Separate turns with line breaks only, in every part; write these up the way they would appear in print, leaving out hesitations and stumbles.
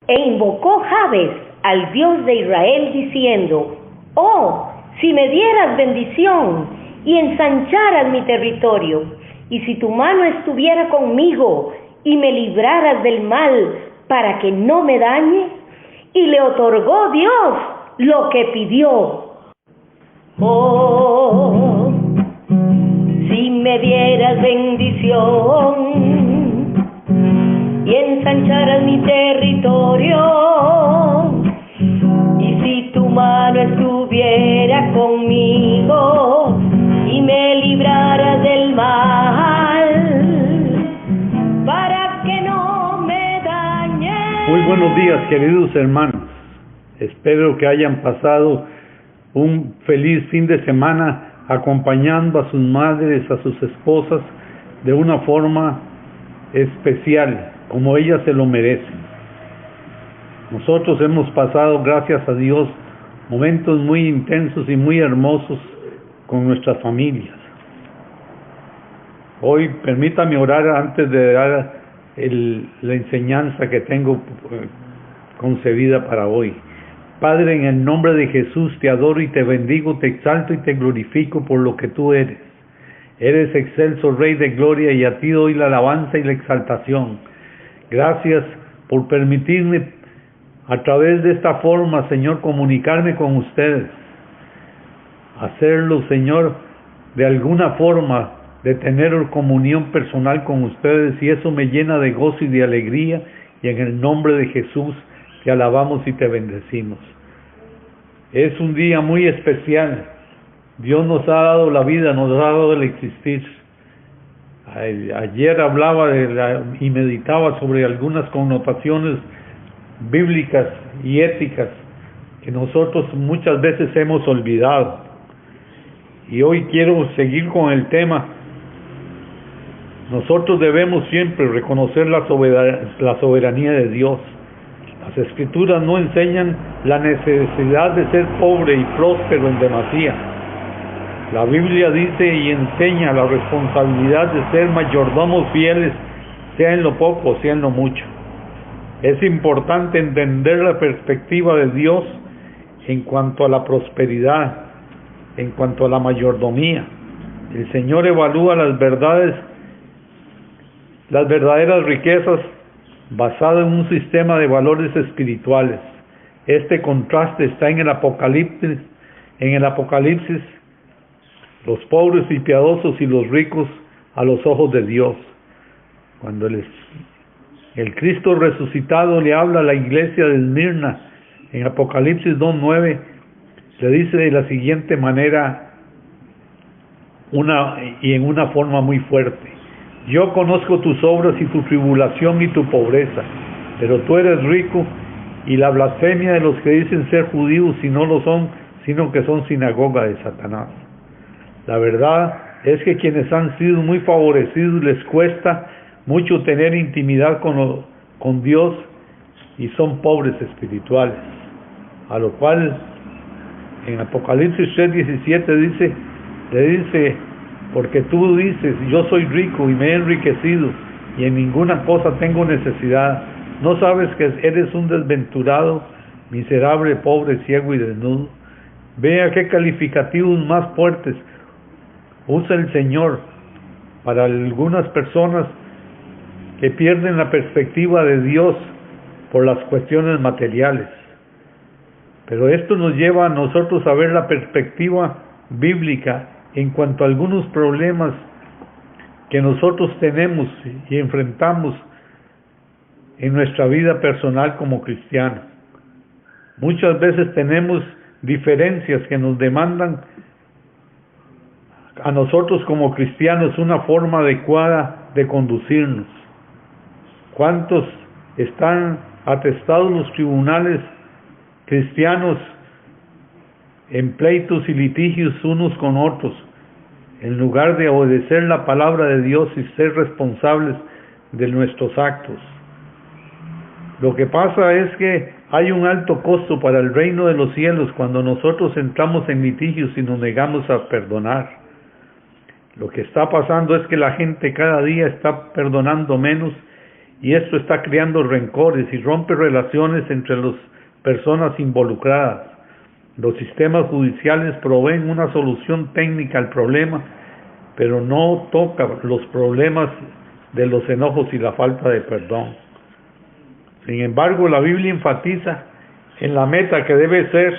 E invocó Jabes al Dios de Israel diciendo: oh, si me dieras bendición y ensancharas mi territorio, y si tu mano estuviera conmigo y me libraras del mal para que no me dañe. Y le otorgó Dios lo que pidió. Oh, si me dieras bendición y ensancharas mi territorio, y si tu mano estuviera conmigo y me libraras del mal para que no me dañe.
Muy buenos días, queridos hermanos. Espero que hayan pasado un feliz fin de semana acompañando a sus madres, a sus esposas, de una forma especial, como ellas se lo merecen. Nosotros hemos pasado, gracias a Dios, momentos muy intensos y muy hermosos con nuestras familias. Hoy permítame orar antes de dar la enseñanza que tengo concebida para hoy. Padre, en el nombre de Jesús te adoro y te bendigo, te exalto y te glorifico por lo que tú eres. Eres excelso Rey de gloria, y a ti doy la alabanza y la exaltación. Gracias por permitirme a través de esta forma, Señor, comunicarme con ustedes. Hacerlo, Señor, de alguna forma, de tener comunión personal con ustedes, y eso me llena de gozo y de alegría, y en el nombre de Jesús te alabamos y te bendecimos. Es un día muy especial. Dios nos ha dado la vida, nos ha dado el existir. Ayer hablaba y meditaba sobre algunas connotaciones bíblicas y éticas que nosotros muchas veces hemos olvidado. Y hoy quiero seguir con el tema. Nosotros debemos siempre reconocer la soberanía de Dios. Las Escrituras no enseñan la necesidad de ser pobre y próspero en demasía. La Biblia dice y enseña la responsabilidad de ser mayordomos fieles, sea en lo poco, sea en lo mucho. Es importante entender la perspectiva de Dios en cuanto a la prosperidad, en cuanto a la mayordomía. El Señor evalúa las verdaderas riquezas basado en un sistema de valores espirituales. Este contraste está en el Apocalipsis. Los pobres y piadosos y los ricos a los ojos de Dios. Cuando el Cristo resucitado le habla a la iglesia de Esmirna en Apocalipsis 2:9, le dice de la siguiente manera, en una forma muy fuerte: yo conozco tus obras y tu tribulación y tu pobreza, pero tú eres rico, y la blasfemia de los que dicen ser judíos y no lo son, sino que son sinagoga de Satanás. La verdad es que quienes han sido muy favorecidos les cuesta mucho tener intimidad con Dios, y son pobres espirituales. A lo cual en Apocalipsis 3:17 le dice: porque tú dices, yo soy rico y me he enriquecido, y en ninguna cosa tengo necesidad. ¿No sabes que eres un desventurado, miserable, pobre, ciego y desnudo? Vea qué calificativos más fuertes usa el Señor para algunas personas que pierden la perspectiva de Dios por las cuestiones materiales. Pero esto nos lleva a nosotros a ver la perspectiva bíblica en cuanto a algunos problemas que nosotros tenemos y enfrentamos en nuestra vida personal como cristianos. Muchas veces tenemos diferencias que nos demandan a nosotros como cristianos una forma adecuada de conducirnos. ¿Cuántos están atestados los tribunales cristianos en pleitos y litigios unos con otros, en lugar de obedecer la palabra de Dios y ser responsables de nuestros actos? Lo que pasa es que hay un alto costo para el reino de los cielos cuando nosotros entramos en litigios y nos negamos a perdonar. Lo que está pasando es que la gente cada día está perdonando menos, y esto está creando rencores y rompe relaciones entre las personas involucradas. Los sistemas judiciales proveen una solución técnica al problema, pero no toca los problemas de los enojos y la falta de perdón. Sin embargo, la Biblia enfatiza en la meta que debe ser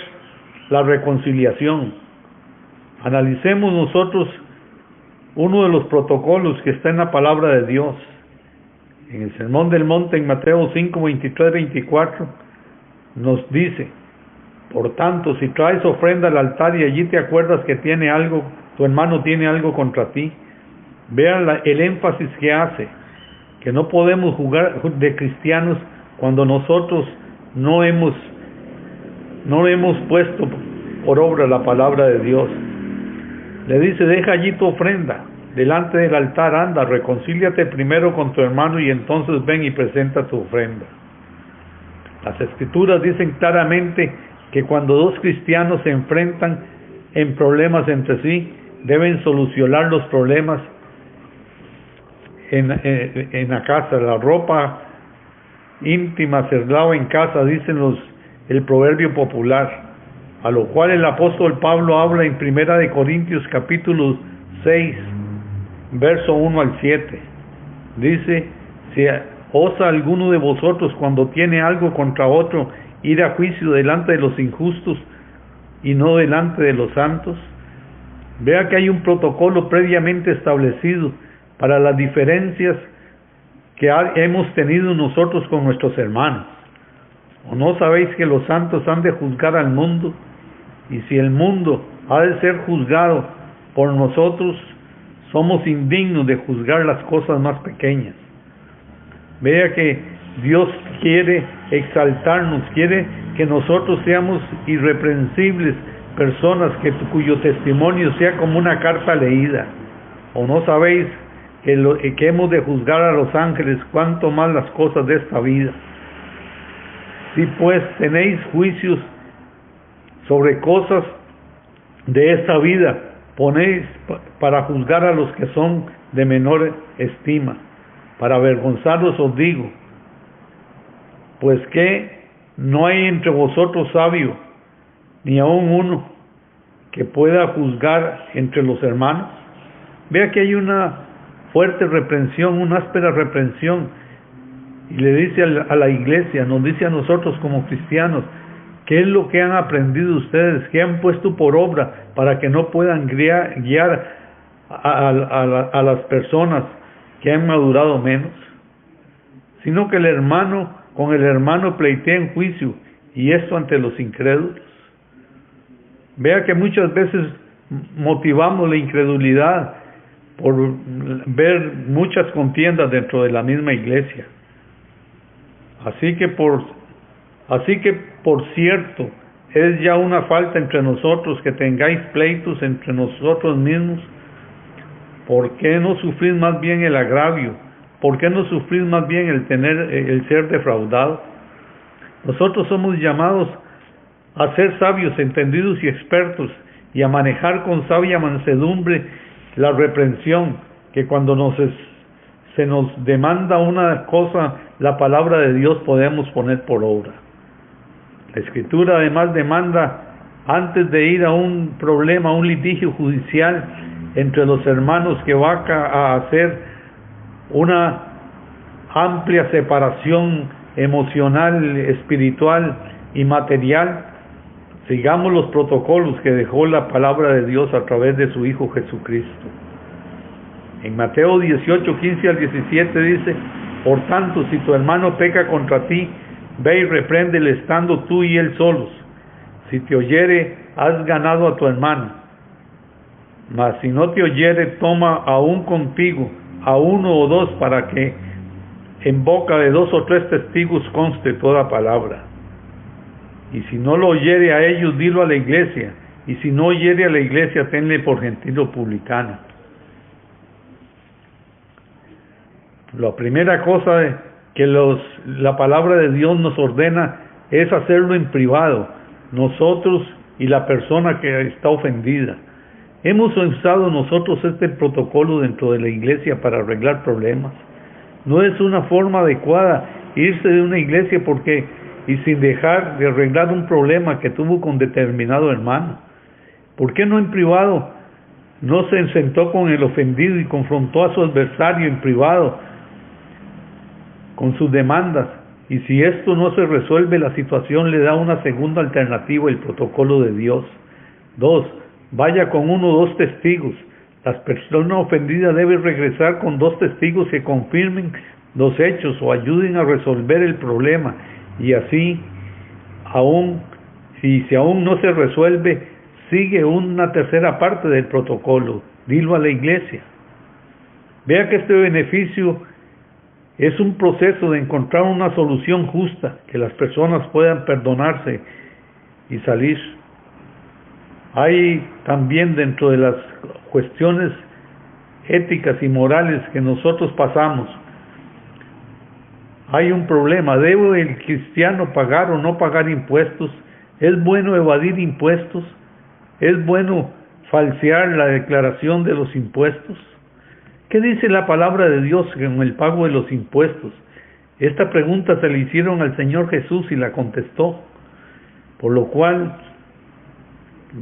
la reconciliación. Analicemos nosotros uno de los protocolos que está en la palabra de Dios. En el Sermón del Monte, en Mateo 5, 23, 24, nos dice: por tanto, si traes ofrenda al altar y allí te acuerdas que tu hermano tiene algo contra ti, vean el énfasis que hace, que no podemos jugar de cristianos cuando nosotros no hemos puesto por obra la palabra de Dios. Le dice: deja allí tu ofrenda delante del altar, anda, reconcíliate primero con tu hermano y entonces ven y presenta tu ofrenda. Las Escrituras dicen claramente que cuando dos cristianos se enfrentan en problemas entre sí, deben solucionar los problemas en la casa. La ropa íntima se lava en casa, dicen el proverbio popular, a lo cual el apóstol Pablo habla en 1 Corintios capítulo 6, verso 1 al 7. Dice: si osa alguno de vosotros cuando tiene algo contra otro ir a juicio delante de los injustos y no delante de los santos. Vea que hay un protocolo previamente establecido para las diferencias que hemos tenido nosotros con nuestros hermanos. ¿O no sabéis que los santos han de juzgar al mundo? Y si el mundo ha de ser juzgado por nosotros, somos indignos de juzgar las cosas más pequeñas. Vea que Dios quiere exaltarnos, quiere que nosotros seamos irreprensibles, personas cuyo testimonio sea como una carta leída. ¿O no sabéis que hemos de juzgar a los ángeles, cuanto más las cosas de esta vida? Si pues tenéis juicios sobre cosas de esta vida, ponéis para juzgar a los que son de menor estima. Para avergonzarlos os digo, pues que no hay entre vosotros sabio, ni aun uno, que pueda juzgar entre los hermanos. Vea que hay una fuerte reprensión, una áspera reprensión, y le dice a la iglesia, nos dice a nosotros como cristianos, ¿qué es lo que han aprendido ustedes? ¿Qué han puesto por obra para que no puedan guiar a las personas que han madurado menos? Sino que el hermano con el hermano pleitea en juicio, y esto ante los incrédulos. Vea que muchas veces motivamos la incredulidad por ver muchas contiendas dentro de la misma iglesia. Así que por cierto, es ya una falta entre nosotros que tengáis pleitos entre nosotros mismos. ¿Por qué no sufrís más bien el agravio? ¿Por qué no sufrís más bien el ser defraudado? Nosotros somos llamados a ser sabios, entendidos y expertos, y a manejar con sabia mansedumbre la reprensión, que cuando se nos demanda una cosa, la palabra de Dios podemos poner por obra. La Escritura además demanda, antes de ir a un problema, a un litigio judicial entre los hermanos que va a hacer una amplia separación emocional, espiritual y material, sigamos los protocolos que dejó la palabra de Dios a través de su Hijo Jesucristo. En Mateo 18, 15 al 17 dice: por tanto, si tu hermano peca contra ti, ve y repréndele estando tú y él solos. Si te oyere, has ganado a tu hermano. Mas si no te oyere, toma aún contigo a uno o dos, para que en boca de 2 o 3 testigos conste toda palabra. Y si no lo oyere a ellos, dilo a la iglesia. Y si no oyere a la iglesia, tenle por gentil o publicano. La primera cosa que la palabra de Dios nos ordena es hacerlo en privado, nosotros y la persona que está ofendida. Hemos usado nosotros este protocolo dentro de la iglesia para arreglar problemas. No es una forma adecuada irse de una iglesia y sin dejar de arreglar un problema que tuvo con determinado hermano. ¿Por qué no en privado no se sentó con el ofendido y confrontó a su adversario en privado con sus demandas? Y si esto no se resuelve, la situación le da una segunda alternativa, el protocolo de Dios. 2. Vaya con 1 o 2 testigos. La persona ofendida debe regresar con 2 testigos que confirmen los hechos o ayuden a resolver el problema. Y así, si aún no se resuelve, sigue una tercera parte del protocolo. Dilo a la iglesia. Vea que este beneficio es un proceso de encontrar una solución justa, que las personas puedan perdonarse y salir. Hay también dentro de las cuestiones éticas y morales que nosotros pasamos, hay un problema. ¿Debe el cristiano pagar o no pagar impuestos? ¿Es bueno evadir impuestos? ¿Es bueno falsear la declaración de los impuestos? ¿Qué dice la palabra de Dios con el pago de los impuestos? Esta pregunta se le hicieron al Señor Jesús y la contestó. Por lo cual,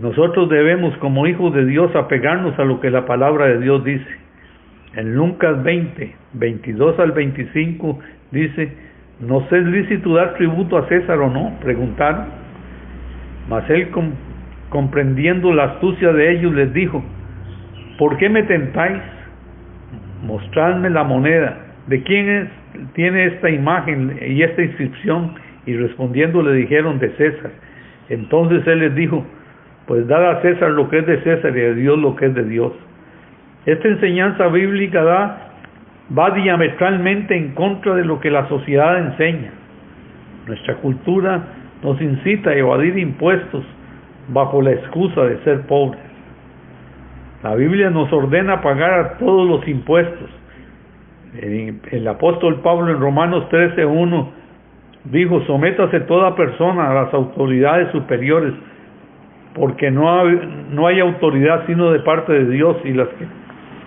nosotros debemos, como hijos de Dios, apegarnos a lo que la palabra de Dios dice. En Lucas 20, 22 al 25, dice: ¿no es lícito dar tributo a César o no?, preguntaron. Mas él, comprendiendo la astucia de ellos, les dijo: ¿por qué me tentáis? Mostradme la moneda. ¿De quién tiene esta imagen y esta inscripción? Y respondiendo le dijeron: de César. Entonces él les dijo: pues dad a César lo que es de César y a Dios lo que es de Dios. Esta enseñanza bíblica va diametralmente en contra de lo que la sociedad enseña. Nuestra cultura nos incita a evadir impuestos bajo la excusa de ser pobres. La Biblia nos ordena pagar todos los impuestos. El apóstol Pablo en Romanos 13:1 dijo: sométase toda persona a las autoridades superiores, porque no hay autoridad sino de parte de Dios, y las que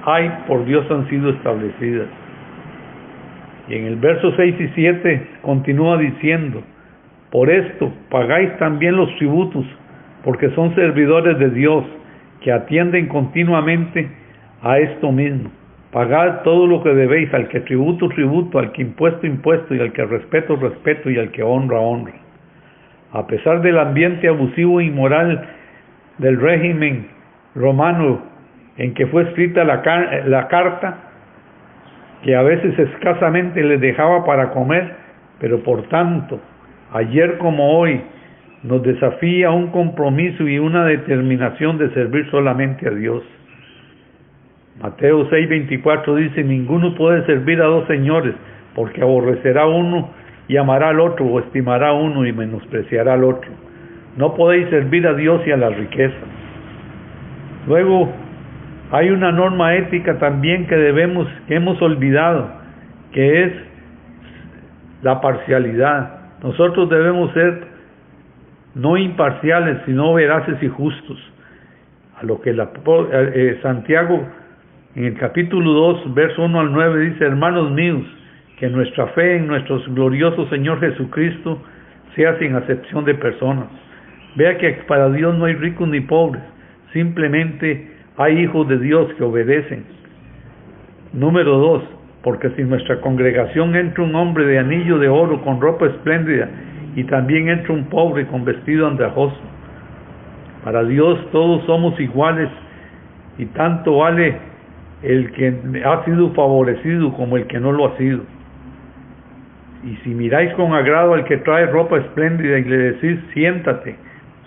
hay por Dios han sido establecidas. Y en el verso 6 y 7 continúa diciendo: por esto pagáis también los tributos, porque son servidores de Dios, que atienden continuamente a esto mismo. Pagad todo lo que debéis, al que tributo, tributo, al que impuesto, impuesto, y al que respeto, respeto, y al que honra, honra. A pesar del ambiente abusivo e inmoral del régimen romano en que fue escrita la carta, que a veces escasamente les dejaba para comer, pero por tanto, ayer como hoy, nos desafía un compromiso y una determinación de servir solamente a Dios. Mateo 6:24 dice: ninguno puede servir a 2 señores, porque aborrecerá a uno y amará al otro, o estimará a uno y menospreciará al otro. No podéis servir a Dios y a las riquezas. Luego, hay una norma ética también que hemos olvidado, que es la parcialidad. Nosotros debemos ser no imparciales, sino veraces y justos. A lo que Santiago, en el capítulo 2, verso 1 al 9, dice: hermanos míos, que nuestra fe en nuestro glorioso Señor Jesucristo sea sin acepción de personas. Vea que para Dios no hay ricos ni pobres, simplemente hay hijos de Dios que obedecen. Número 2, porque si en nuestra congregación entra un hombre de anillo de oro con ropa espléndida, y también entra un pobre con vestido andrajoso, para Dios todos somos iguales, y tanto vale el que ha sido favorecido como el que no lo ha sido. Y si miráis con agrado al que trae ropa espléndida y le decís: siéntate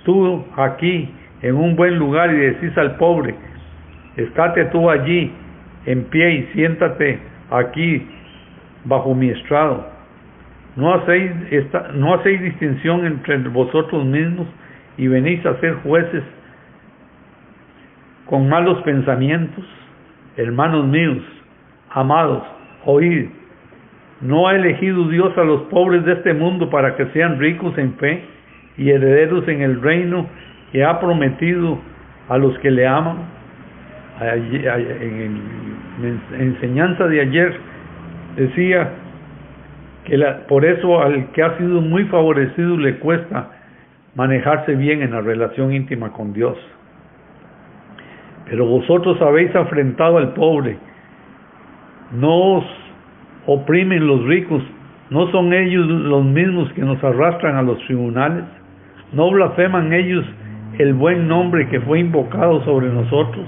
tú aquí en un buen lugar, y decís al pobre: estate tú allí en pie y siéntate aquí bajo mi estrado, ¿no hacéis distinción entre vosotros mismos y venís a ser jueces con malos pensamientos? Hermanos míos, amados, oíd: ¿no ha elegido Dios a los pobres de este mundo para que sean ricos en fe y herederos en el reino que ha prometido a los que le aman? En la enseñanza de ayer decía que por eso al que ha sido muy favorecido le cuesta manejarse bien en la relación íntima con Dios. Pero vosotros habéis afrentado al pobre, no os oprimen los ricos, ¿no son ellos los mismos que nos arrastran a los tribunales? ¿No blasfeman ellos el buen nombre que fue invocado sobre nosotros?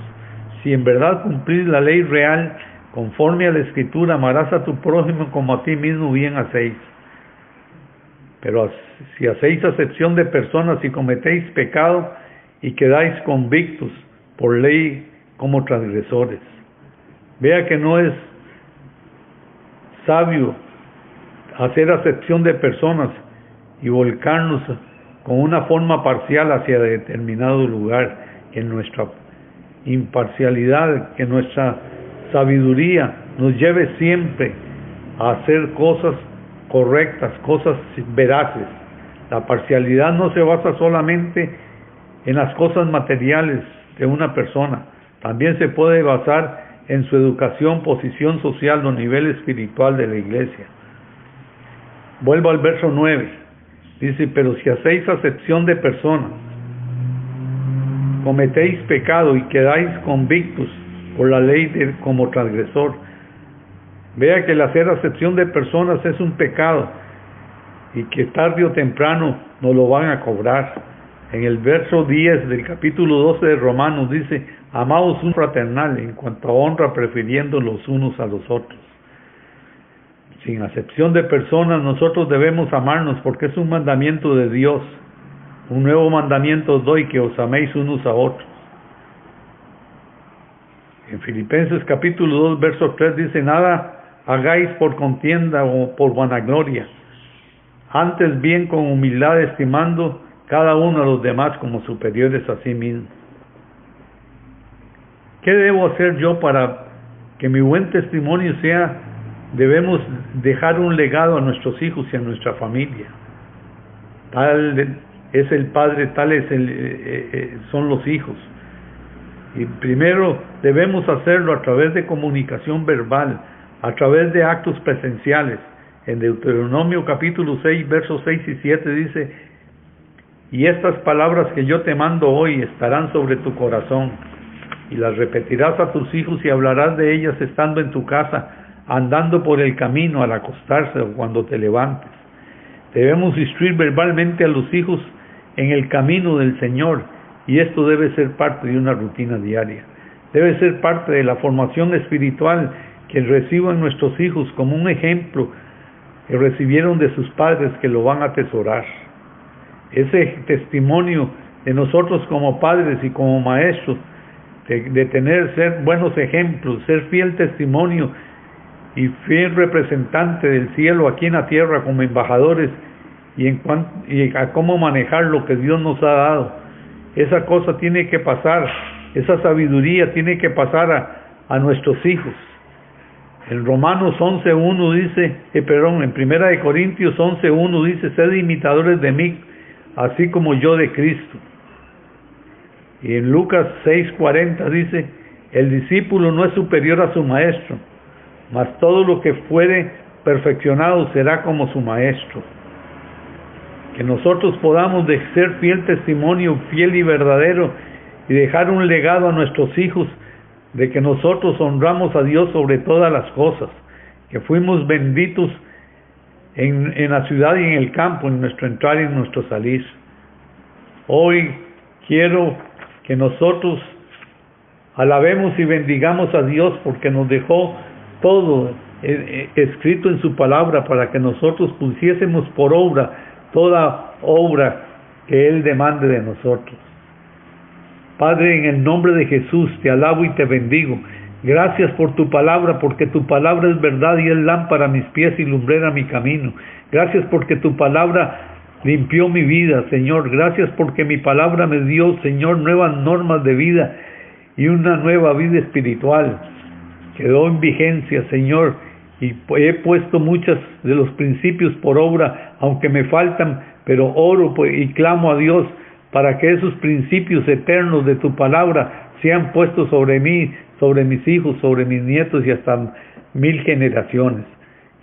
Si en verdad cumplís la ley real, conforme a la Escritura, amarás a tu prójimo como a ti mismo, bien hacéis. Pero si hacéis acepción de personas y cometéis pecado y quedáis convictos por ley como transgresores. Vea que no es sabio hacer acepción de personas y volcarnos con una forma parcial hacia determinado lugar, en nuestra imparcialidad, que nuestra sabiduría nos lleve siempre a hacer cosas correctas, cosas veraces. La parcialidad no se basa solamente en las cosas materiales de una persona, también se puede basar en su educación, posición social o nivel espiritual de la iglesia. Vuelvo al verso 9, dice: pero si hacéis acepción de personas, cometéis pecado y quedáis convictos por la ley como transgresor. Vea que el hacer acepción de personas es un pecado y que tarde o temprano nos lo van a cobrar. En el verso 10 del capítulo 12 de Romanos dice: amaos un fraternal en cuanto a honra, prefiriendo los unos a los otros. Sin acepción de personas, nosotros debemos amarnos, porque es un mandamiento de Dios. Un nuevo mandamiento os doy, que os améis unos a otros. En Filipenses capítulo 2 verso 3 dice: nada hagáis por contienda o por vanagloria, antes bien con humildad, estimando cada uno a los demás como superiores a sí mismo. ¿Qué debo hacer yo para que mi buen testimonio sea? Debemos dejar un legado a nuestros hijos y a nuestra familia. Tal es el padre, tales son los hijos. Y primero debemos hacerlo a través de comunicación verbal, a través de actos presenciales. En Deuteronomio capítulo 6, versos 6 y 7 dice: y estas palabras que yo te mando hoy estarán sobre tu corazón, y las repetirás a tus hijos y hablarás de ellas estando en tu casa, andando por el camino, al acostarse o cuando te levantes. Debemos instruir verbalmente a los hijos en el camino del Señor, y esto debe ser parte de una rutina diaria. Debe ser parte de la formación espiritual que reciban nuestros hijos como un ejemplo que recibieron de sus padres, que lo van a atesorar. Ese testimonio de nosotros como padres y como maestros, de ser buenos ejemplos, ser fiel testimonio y fiel representante del cielo aquí en la tierra como embajadores, y a cómo manejar lo que Dios nos ha dado. Esa cosa tiene que pasar, esa sabiduría tiene que pasar a nuestros hijos. En Romanos 11.1 dice, en Primera de Corintios 11.1 dice: sed imitadores de mí, así como yo de Cristo. Y en Lucas 6.40 dice: el discípulo no es superior a su maestro, mas todo lo que fuere perfeccionado será como su maestro. Que nosotros podamos ser fiel testimonio, fiel y verdadero, y dejar un legado a nuestros hijos de que nosotros honramos a Dios sobre todas las cosas, que fuimos benditos en la ciudad y en el campo, en nuestro entrar y en nuestro salir. Hoy quiero que nosotros alabemos y bendigamos a Dios, porque nos dejó todo escrito en su palabra, para que nosotros pusiésemos por obra toda obra que Él demande de nosotros. Padre, en el nombre de Jesús te alabo y te bendigo. Gracias por tu palabra, porque tu palabra es verdad y es lámpara a mis pies y lumbrera mi camino. Gracias porque tu palabra limpió mi vida, Señor. Gracias porque mi palabra me dio, Señor, nuevas normas de vida y una nueva vida espiritual. Quedó en vigencia, Señor, y he puesto muchos de los principios por obra, aunque me faltan, pero oro y clamo a Dios para que esos principios eternos de tu palabra sean puestos sobre mí, sobre mis hijos, sobre mis nietos y hasta 1000 generaciones.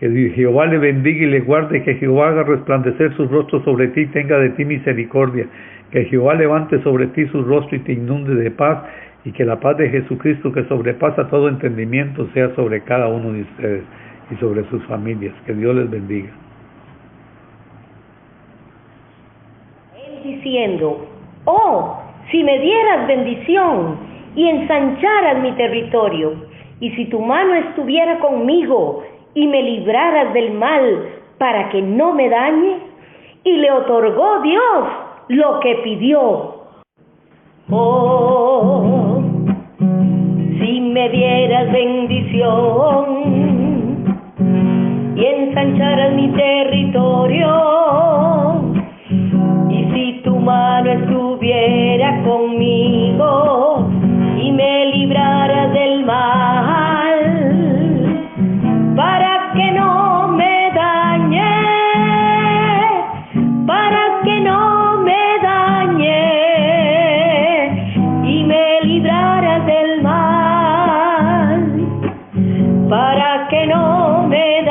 Que Jehová le bendiga y le guarde, que Jehová haga resplandecer su rostro sobre ti, tenga de ti misericordia, que Jehová levante sobre ti su rostro y te inunde de paz, y que la paz de Jesucristo, que sobrepasa todo entendimiento, sea sobre cada uno de ustedes y sobre sus familias. Que Dios les bendiga.
Él diciendo: oh, si me dieras bendición y ensancharas mi territorio, y si tu mano estuviera conmigo y me libraras del mal para que no me dañe. Y le otorgó Dios lo que pidió. Oh, si me dieras bendición y ensancharas mi territorio, y si tu mano estuviera conmigo y me libraras del mal, para que no me dañe, para que no me dañe, y me libraras del mal, para que no me